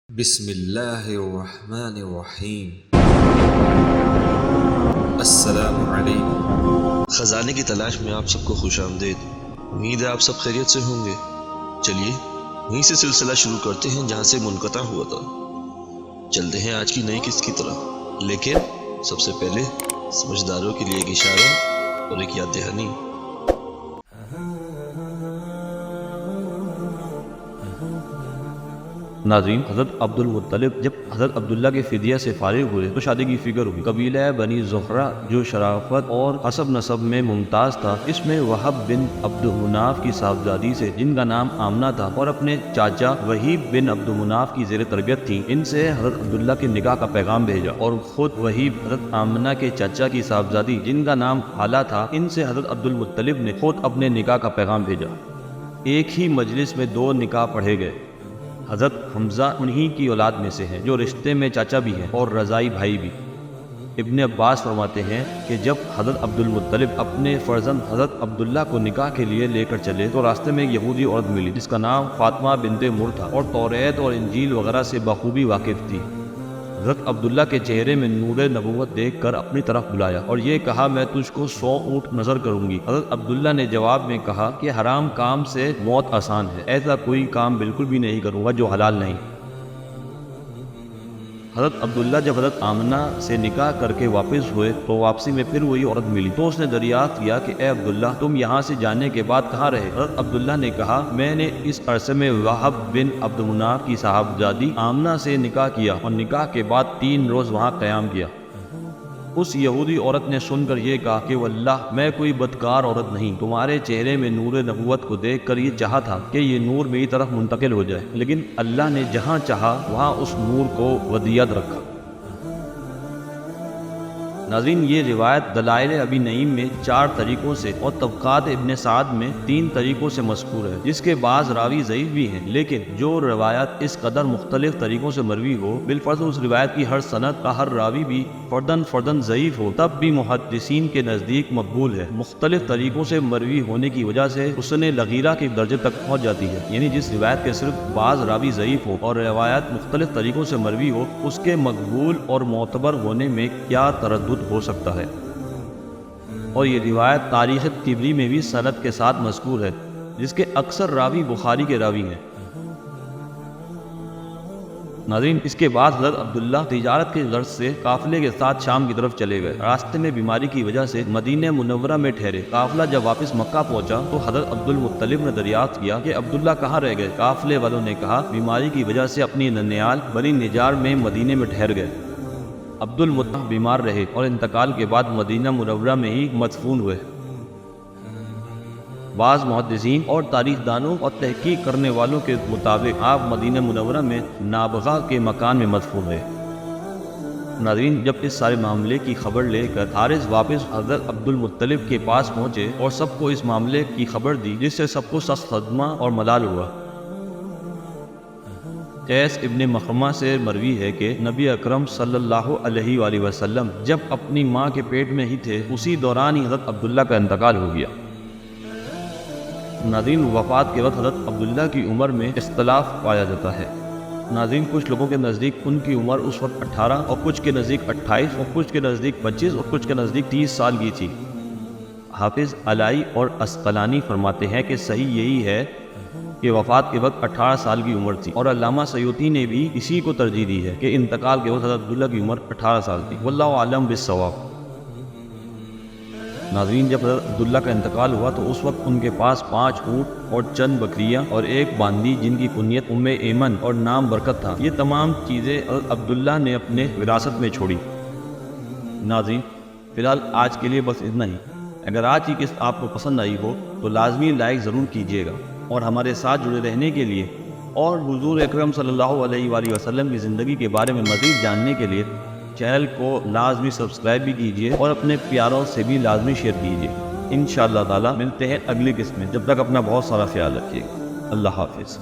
بسم اللہ الرحمن الرحیم۔ السلام علیکم۔ خزانے کی تلاش میں آپ سب کو خوش آمدید۔ امید ہے آپ سب خیریت سے ہوں گے۔ چلیے وہیں سے سلسلہ شروع کرتے ہیں جہاں سے منقطع ہوا تھا۔ چلتے ہیں آج کی نئی قسط کی طرف، لیکن سب سے پہلے سمجھداروں کے لیے ایک اشارہ اور ایک یاد دہانی۔ ناظرین، حضرت عبد المطلب جب حضرت عبداللہ کے فدیہ سے فارغ ہوئے تو شادی کی فکر ہوئی۔ قبیلہ بنی زہرہ جو شرافت اور حسب نسب میں ممتاز تھا، اس میں وہب بن عبد مناف کی صاحبزادی سے جن کا نام آمنہ تھا اور اپنے چاچا وہیب بن عبد مناف کی زیر تربیت تھی، ان سے حضرت عبداللہ کے نکاح کا پیغام بھیجا، اور خود وہیب حضرت آمنہ کے چاچا کی صاحبزادی جن کا نام حالہ تھا، ان سے حضرت عبد المطلب نے خود اپنے نکاح کا پیغام بھیجا۔ ایک ہی مجلس میں دو نکاح پڑھے گئے۔ حضرت حمزہ انہی کی اولاد میں سے ہیں جو رشتے میں چاچا بھی ہیں اور رضائی بھائی بھی۔ ابن عباس فرماتے ہیں کہ جب حضرت عبد المطلب اپنے فرزند حضرت عبداللہ کو نکاح کے لیے لے کر چلے تو راستے میں ایک یہودی عورت ملی جس کا نام فاطمہ بنت مر تھا اور توریت اور انجیل وغیرہ سے بخوبی واقف تھی۔ حضرت عبداللہ کے چہرے میں نور نبوت دیکھ کر اپنی طرف بلایا اور یہ کہا، میں تجھ کو 100 اونٹ نظر کروں گی۔ حضرت عبداللہ نے جواب میں کہا کہ حرام کام سے موت آسان ہے، ایسا کوئی کام بالکل بھی نہیں کروں گا جو حلال نہیں۔ حضرت عبداللہ جب حضرت آمنہ سے نکاح کر کے واپس ہوئے تو واپسی میں پھر وہی عورت ملی تو اس نے دریافت کیا کہ اے عبداللہ، تم یہاں سے جانے کے بعد کہاں رہے؟ حضرت عبداللہ نے کہا، میں نے اس عرصے میں وہب بن عبد مناف کی صاحبزادی آمنہ سے نکاح کیا اور نکاح کے بعد 3 روز وہاں قیام کیا۔ اس یہودی عورت نے سن کر یہ کہا کہ واللہ میں کوئی بدکار عورت نہیں، تمہارے چہرے میں نور نبوت کو دیکھ کر یہ چاہا تھا کہ یہ نور میری طرف منتقل ہو جائے، لیکن اللہ نے جہاں چاہا وہاں اس نور کو ودیعت رکھا۔ ناظرین، یہ روایت دلائل ابی نعیم میں 4 طریقوں سے اور طبقات ابن سعد میں 3 طریقوں سے مذکور ہے، جس کے بعض راوی ضعیف بھی ہیں، لیکن جو روایت اس قدر مختلف طریقوں سے مروی ہو، بالفرض اس روایت کی ہر سند کا ہر راوی بھی فرداً ضعیف ہو، تب بھی محدثین کے نزدیک مقبول ہے۔ مختلف طریقوں سے مروی ہونے کی وجہ سے حسن لغیرہ کے درجے تک پہنچ جاتی ہے، یعنی جس روایت کے صرف بعض راوی ضعیف ہو اور روایت مختلف طریقوں سے مروی ہو، اس کے مقبول اور معتبر ہونے میں کیا تردد ہو سکتا ہے۔ اور یہ روایت تاریخ طبری میں بھی سند کے ساتھ مذکور ہے، جس کے اکثر راوی بخاری کے راوی ہیں۔ ناظرین، اس کے بعد حضرت عبداللہ تجارت کے غرض سے قافلے کے ساتھ شام کی طرف چلے گئے۔ راستے میں بیماری کی وجہ سے مدینہ منورہ میں ٹھہرے۔ قافلہ جب واپس مکہ پہنچا تو حضرت عبد المطلب نے دریافت کیا کہ عبداللہ کہاں رہ گئے؟ قافلے والوں نے کہا، بیماری کی وجہ سے اپنی ننیال بنی نجار میں مدینے میں ٹھہر گئے۔ عبد المطلب بیمار رہے اور انتقال کے بعد مدینہ منورہ میں ہی مدفون ہوئے۔ بعض محدثین اور تاریخ دانوں اور تحقیق کرنے والوں کے مطابق آپ مدینہ منورہ میں نابغہ کے مکان میں مدفون ہوئے۔ ناظرین، جب اس سارے معاملے کی خبر لے کر حارث واپس حضرت عبد المطلب کے پاس پہنچے اور سب کو اس معاملے کی خبر دی، جس سے سب کو سخت صدمہ اور ملال ہوا۔ قیس ابن مخرمہ سے مروی ہے کہ نبی اکرم صلی اللہ علیہ وآلہ وسلم جب اپنی ماں کے پیٹ میں ہی تھے، اسی دوران ہی حضرت عبداللہ کا انتقال ہو گیا۔ ناظرین، وفات کے وقت حضرت عبداللہ کی عمر میں اختلاف پایا جاتا ہے۔ ناظرین، کچھ لوگوں کے نزدیک ان کی عمر اس وقت 18 اور کچھ کے نزدیک 28 اور کچھ کے نزدیک 25 اور کچھ کے نزدیک 30 سال کی تھی۔ حافظ علائی اور عسقلانی فرماتے ہیں کہ صحیح یہی ہے کہ وفات کے وقت 18 سال کی عمر تھی، اور علامہ سیوطی نے بھی اسی کو ترجیح دی ہے کہ انتقال کے وقت حضرت عبداللہ کی عمر 18 سال تھی۔ واللہ اعلم بالصواب۔ ناظرین، جب حضرت عبداللہ کا انتقال ہوا تو اس وقت ان کے پاس 5 اونٹ اور چند بکریاں اور ایک باندی جن کی کنیت ام ایمن اور نام برکت تھا، یہ تمام چیزیں حضرت عبداللہ نے اپنے وراثت میں چھوڑی۔ ناظرین، فی الحال آج کے لیے بس اتنا ہی۔ اگر آج کی قسط آپ کو پسند آئی ہو تو لازمی لائک ضرور کیجیے گا، اور ہمارے ساتھ جڑے رہنے کے لیے اور حضور اکرم صلی اللہ علیہ وآلہ وسلم کی زندگی کے بارے میں مزید جاننے کے لیے چینل کو لازمی سبسکرائب بھی کیجیے اور اپنے پیاروں سے بھی لازمی شیئر کیجیے۔ انشاءاللہ تعالی ملتے ہیں اگلی قسط میں، جب تک اپنا بہت سارا خیال رکھیے گا۔ اللہ حافظ۔